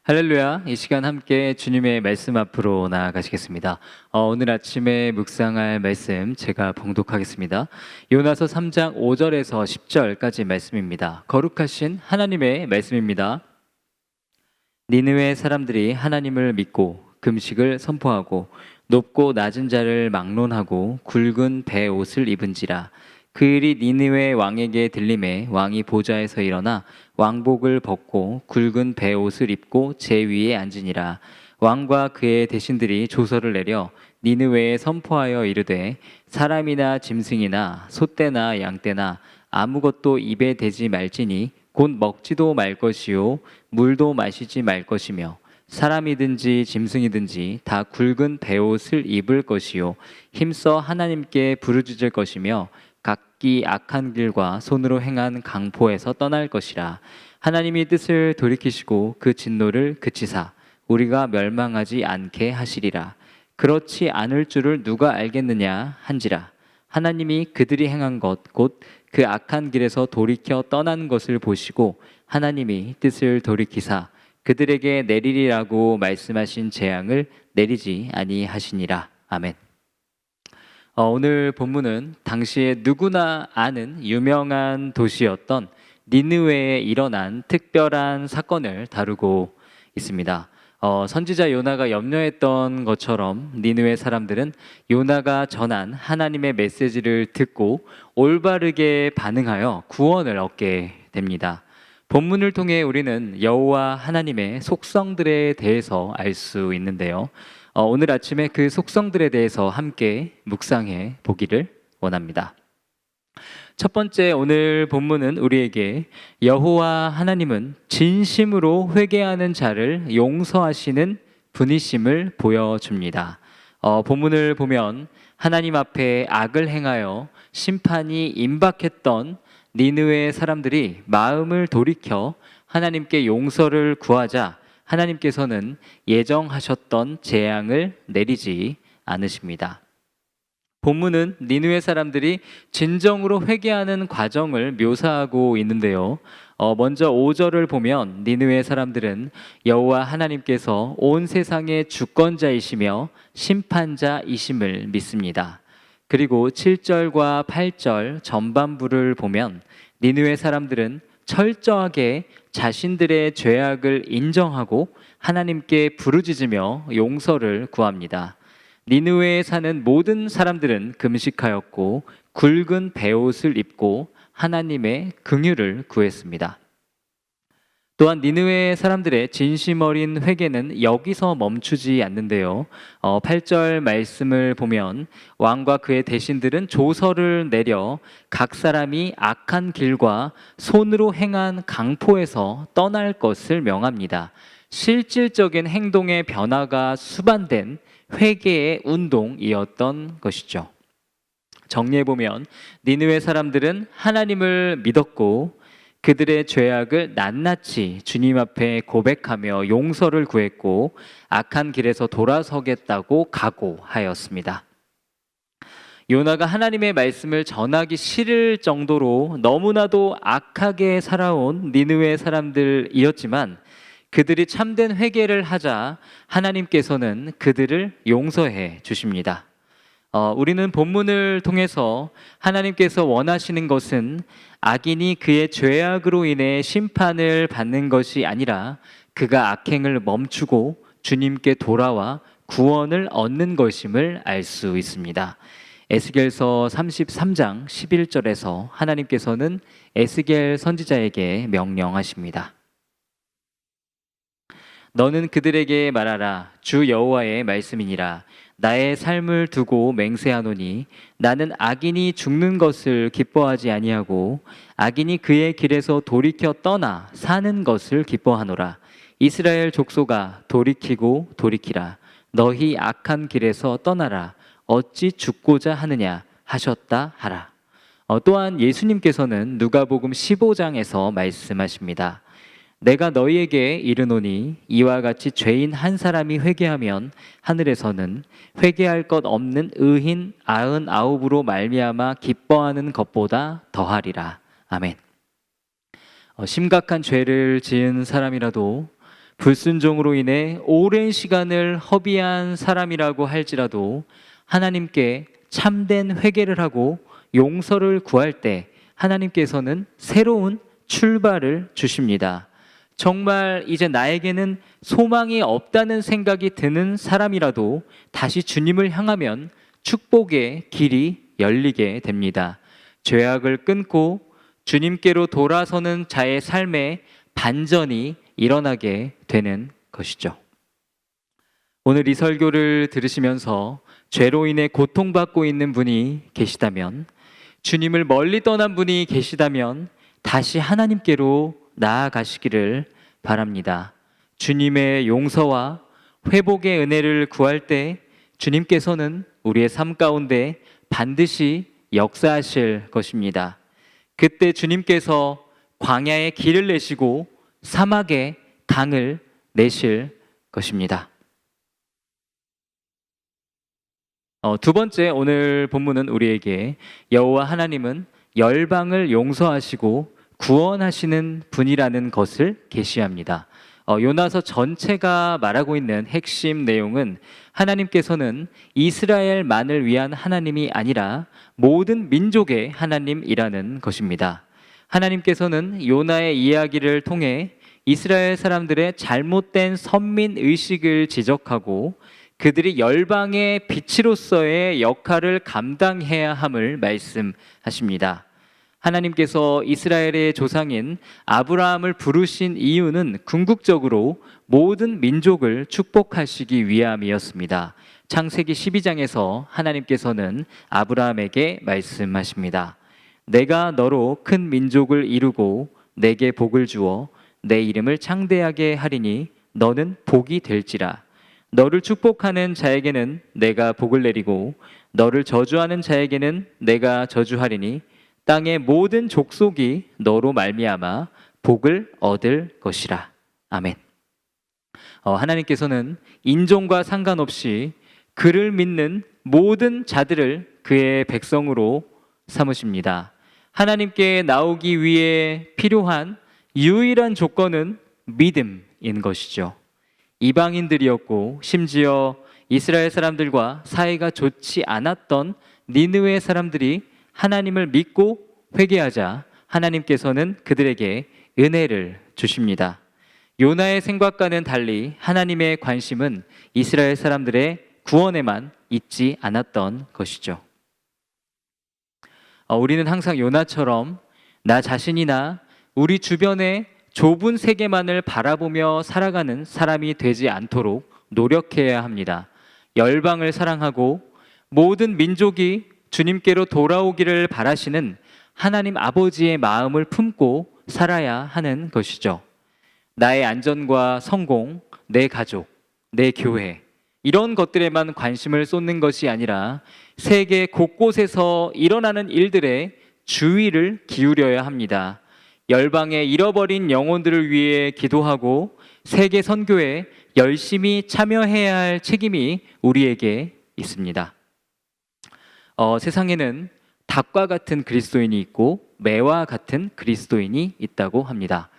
할렐루야. 이 시간 함께 주님의 말씀 앞으로 나아가시겠습니다. 오늘 아침에 묵상할 말씀 제가 봉독하겠습니다. 요나서 3장 5절에서 10절까지 말씀입니다. 거룩하신 하나님의 말씀입니다. 니느웨 사람들이 하나님을 믿고 금식을 선포하고 높고 낮은 자를 막론하고 굵은 배 옷을 입은지라. 그 일이 니느웨 왕에게 들림에 왕이 보좌에서 일어나 왕복을 벗고 굵은 배 옷을 입고 제 위에 앉으니라. 왕과 그의 대신들이 조서를 내려 니느웨에 선포하여 이르되 사람이나 짐승이나 소떼나 양떼나 아무것도 입에 대지 말지니 곧 먹지도 말 것이요 물도 마시지 말 것이며 사람이든지 짐승이든지 다 굵은 베옷을 입을 것이요 힘써 하나님께 부르짖을 것이며 각기 악한 길과 손으로 행한 강포에서 떠날 것이라. 하나님이 뜻을 돌이키시고 그 진노를 그치사 우리가 멸망하지 않게 하시리라. 그렇지 않을 줄을 누가 알겠느냐 한지라. 하나님이 그들이 행한 것 곧 그 악한 길에서 돌이켜 떠난 것을 보시고 하나님이 뜻을 돌이키사 그들에게 내리리라고 말씀하신 재앙을 내리지 아니하시니라. 아멘. 오늘 본문은 당시에 누구나 아는 유명한 도시였던 니느웨에 일어난 특별한 사건을 다루고 있습니다. 선지자 요나가 염려했던 것처럼 니느웨 사람들은 요나가 전한 하나님의 메시지를 듣고 올바르게 반응하여 구원을 얻게 됩니다. 본문을 통해 우리는 여호와 하나님의 속성들에 대해서 알 수 있는데요. 오늘 아침에 그 속성들에 대해서 함께 묵상해 보기를 원합니다. 첫 번째, 오늘 본문은 우리에게 여호와 하나님은 진심으로 회개하는 자를 용서하시는 분이심을 보여줍니다. 본문을 보면 하나님 앞에 악을 행하여 심판이 임박했던 니느웨 사람들이 마음을 돌이켜 하나님께 용서를 구하자 하나님께서는 예정하셨던 재앙을 내리지 않으십니다. 본문은 니느웨 사람들이 진정으로 회개하는 과정을 묘사하고 있는데요. 먼저 5절을 보면 니느웨 사람들은 여호와 하나님께서 온 세상의 주권자이시며 심판자이심을 믿습니다. 그리고 7절과 8절 전반부를 보면 니느웨 사람들은 철저하게 자신들의 죄악을 인정하고 하나님께 부르짖으며 용서를 구합니다. 니느웨에 사는 모든 사람들은 금식하였고 굵은 베옷을 입고 하나님의 긍휼을 구했습니다. 또한 니느웨 사람들의 진심 어린 회개는 여기서 멈추지 않는데요. 8절 말씀을 보면 왕과 그의 대신들은 조서를 내려 각 사람이 악한 길과 손으로 행한 강포에서 떠날 것을 명합니다. 실질적인 행동의 변화가 수반된 회개의 운동이었던 것이죠. 정리해보면 니느웨 사람들은 하나님을 믿었고 그들의 죄악을 낱낱이 주님 앞에 고백하며 용서를 구했고 악한 길에서 돌아서겠다고 각오하였습니다. 요나가 하나님의 말씀을 전하기 싫을 정도로 너무나도 악하게 살아온 니느웨 사람들이었지만 그들이 참된 회개를 하자 하나님께서는 그들을 용서해 주십니다. 우리는 본문을 통해서 하나님께서 원하시는 것은 악인이 그의 죄악으로 인해 심판을 받는 것이 아니라 그가 악행을 멈추고 주님께 돌아와 구원을 얻는 것임을 알 수 있습니다. 에스겔서 33장 11절에서 하나님께서는 에스겔 선지자에게 명령하십니다. 너는 그들에게 말하라. 주 여호와의 말씀이니라. 나의 삶을 두고 맹세하노니 나는 악인이 죽는 것을 기뻐하지 아니하고 악인이 그의 길에서 돌이켜 떠나 사는 것을 기뻐하노라. 이스라엘 족속아 돌이키고 돌이키라. 너희 악한 길에서 떠나라. 어찌 죽고자 하느냐 하셨다 하라. 또한 예수님께서는 누가복음 15장에서 말씀하십니다. 내가 너희에게 이르노니 이와 같이 죄인 한 사람이 회개하면 하늘에서는 회개할 것 없는 의인 99으로 말미암아 기뻐하는 것보다 더하리라. 아멘. 심각한 죄를 지은 사람이라도 불순종으로 인해 오랜 시간을 허비한 사람이라고 할지라도 하나님께 참된 회개를 하고 용서를 구할 때 하나님께서는 새로운 출발을 주십니다. 정말 이제 나에게는 소망이 없다는 생각이 드는 사람이라도 다시 주님을 향하면 축복의 길이 열리게 됩니다. 죄악을 끊고 주님께로 돌아서는 자의 삶에 반전이 일어나게 되는 것이죠. 오늘 이 설교를 들으시면서 죄로 인해 고통받고 있는 분이 계시다면, 주님을 멀리 떠난 분이 계시다면 다시 하나님께로 나아가시기를 바랍니다. 주님의 용서와 회복의 은혜를 구할 때 주님께서는 우리의 삶 가운데 반드시 역사하실 것입니다. 그때 주님께서 광야에 길을 내시고 사막에 강을 내실 것입니다. 두 번째, 오늘 본문은 우리에게 여호와 하나님은 열방을 용서하시고 구원하시는 분이라는 것을 계시합니다. 요나서 전체가 말하고 있는 핵심 내용은 하나님께서는 이스라엘만을 위한 하나님이 아니라 모든 민족의 하나님이라는 것입니다. 하나님께서는 요나의 이야기를 통해 이스라엘 사람들의 잘못된 선민 의식을 지적하고 그들이 열방의 빛으로서의 역할을 감당해야 함을 말씀하십니다. 하나님께서 이스라엘의 조상인 아브라함을 부르신 이유는 궁극적으로 모든 민족을 축복하시기 위함이었습니다. 창세기 12장에서 하나님께서는 아브라함에게 말씀하십니다. 내가 너로 큰 민족을 이루고 내게 복을 주어 내 이름을 창대하게 하리니 너는 복이 될지라. 너를 축복하는 자에게는 내가 복을 내리고 너를 저주하는 자에게는 내가 저주하리니 땅의 모든 족속이 너로 말미암아 복을 얻을 것이라. 아멘. 하나님께서는 인종과 상관없이 그를 믿는 모든 자들을 그의 백성으로 삼으십니다. 하나님께 나오기 위해 필요한 유일한 조건은 믿음인 것이죠. 이방인들이었고 심지어 이스라엘 사람들과 사이가 좋지 않았던 니느웨 사람들이 하나님을 믿고 회개하자 하나님께서는 그들에게 은혜를 주십니다. 요나의 생각과는 달리 하나님의 관심은 이스라엘 사람들의 구원에만 있지 않았던 것이죠. 우리는 항상 요나처럼 나 자신이나 우리 주변의 좁은 세계만을 바라보며 살아가는 사람이 되지 않도록 노력해야 합니다. 열방을 사랑하고 모든 민족이 주님께로 돌아오기를 바라시는 하나님 아버지의 마음을 품고 살아야 하는 것이죠. 나의 안전과 성공, 내 가족, 내 교회, 이런 것들에만 관심을 쏟는 것이 아니라 세계 곳곳에서 일어나는 일들에 주의를 기울여야 합니다. 열방의 잃어버린 영혼들을 위해 기도하고 세계 선교에 열심히 참여해야 할 책임이 우리에게 있습니다. 세상에는 닭과 같은 그리스도인이 있고 매와 같은 그리스도인이 있다고 합니다.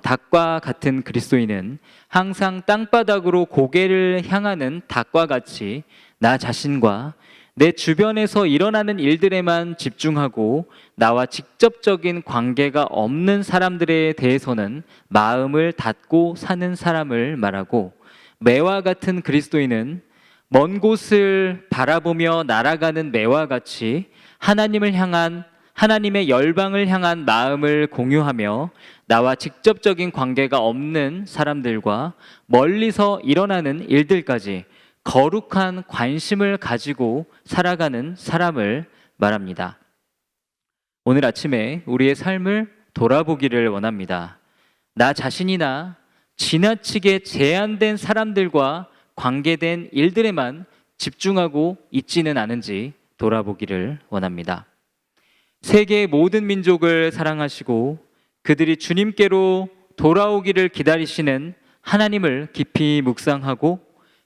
닭과 같은 그리스도인은 항상 땅바닥으로 고개를 향하는 닭과 같이 나 자신과 내 주변에서 일어나는 일들에만 집중하고 나와 직접적인 관계가 없는 사람들에 대해서는 마음을 닫고 사는 사람을 말하고, 매와 같은 그리스도인은 먼 곳을 바라보며 날아가는 매와 같이 하나님을 향한, 하나님의 열방을 향한 마음을 공유하며 나와 직접적인 관계가 없는 사람들과 멀리서 일어나는 일들까지 거룩한 관심을 가지고 살아가는 사람을 말합니다. 오늘 아침에 우리의 삶을 돌아보기를 원합니다. 나 자신이나 지나치게 제한된 사람들과 관계된 일들에만 집중하고 있지는 않은지 돌아보기를 원합니다. 세계의 모든 민족을 사랑하시고 그들이 주님께로 돌아오기를 기다리시는 하나님을 깊이 묵상하고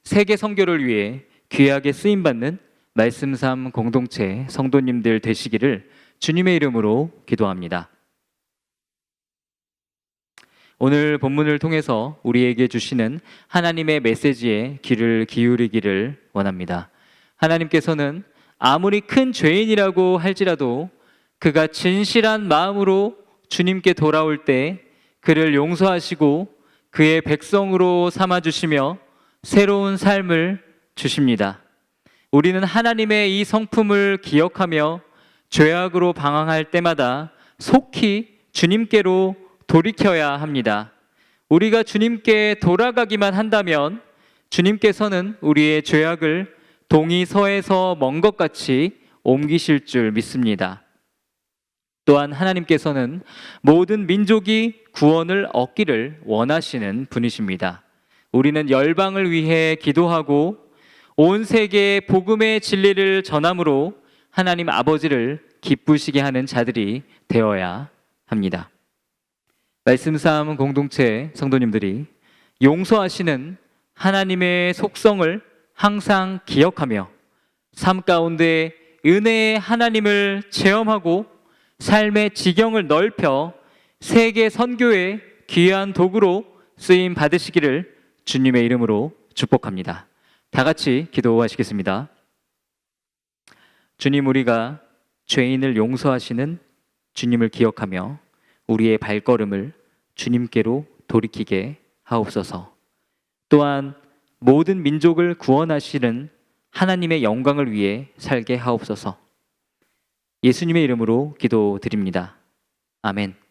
세계 선교를 위해 귀하게 쓰임받는 말씀삼 공동체 성도님들 되시기를 주님의 이름으로 기도합니다. 오늘 본문을 통해서 우리에게 주시는 하나님의 메시지에 귀를 기울이기를 원합니다. 하나님께서는 아무리 큰 죄인이라고 할지라도 그가 진실한 마음으로 주님께 돌아올 때 그를 용서하시고 그의 백성으로 삼아주시며 새로운 삶을 주십니다. 우리는 하나님의 이 성품을 기억하며 죄악으로 방황할 때마다 속히 주님께로 돌이켜야 합니다. 우리가 주님께 돌아가기만 한다면 주님께서는 우리의 죄악을 동이 서에서 먼 것 같이 옮기실 줄 믿습니다. 또한 하나님께서는 모든 민족이 구원을 얻기를 원하시는 분이십니다. 우리는 열방을 위해 기도하고 온 세계에 복음의 진리를 전함으로 하나님 아버지를 기쁘시게 하는 자들이 되어야 합니다. 말씀 싸움 공동체 성도님들이 용서하시는 하나님의 속성을 항상 기억하며 삶 가운데 은혜의 하나님을 체험하고 삶의 지경을 넓혀 세계 선교의 귀한 도구로 쓰임 받으시기를 주님의 이름으로 축복합니다. 다 같이 기도하시겠습니다. 주님, 우리가 죄인을 용서하시는 주님을 기억하며 우리의 발걸음을 주님께로 돌이키게 하옵소서. 또한 모든 민족을 구원하시는 하나님의 영광을 위해 살게 하옵소서. 예수님의 이름으로 기도드립니다. 아멘.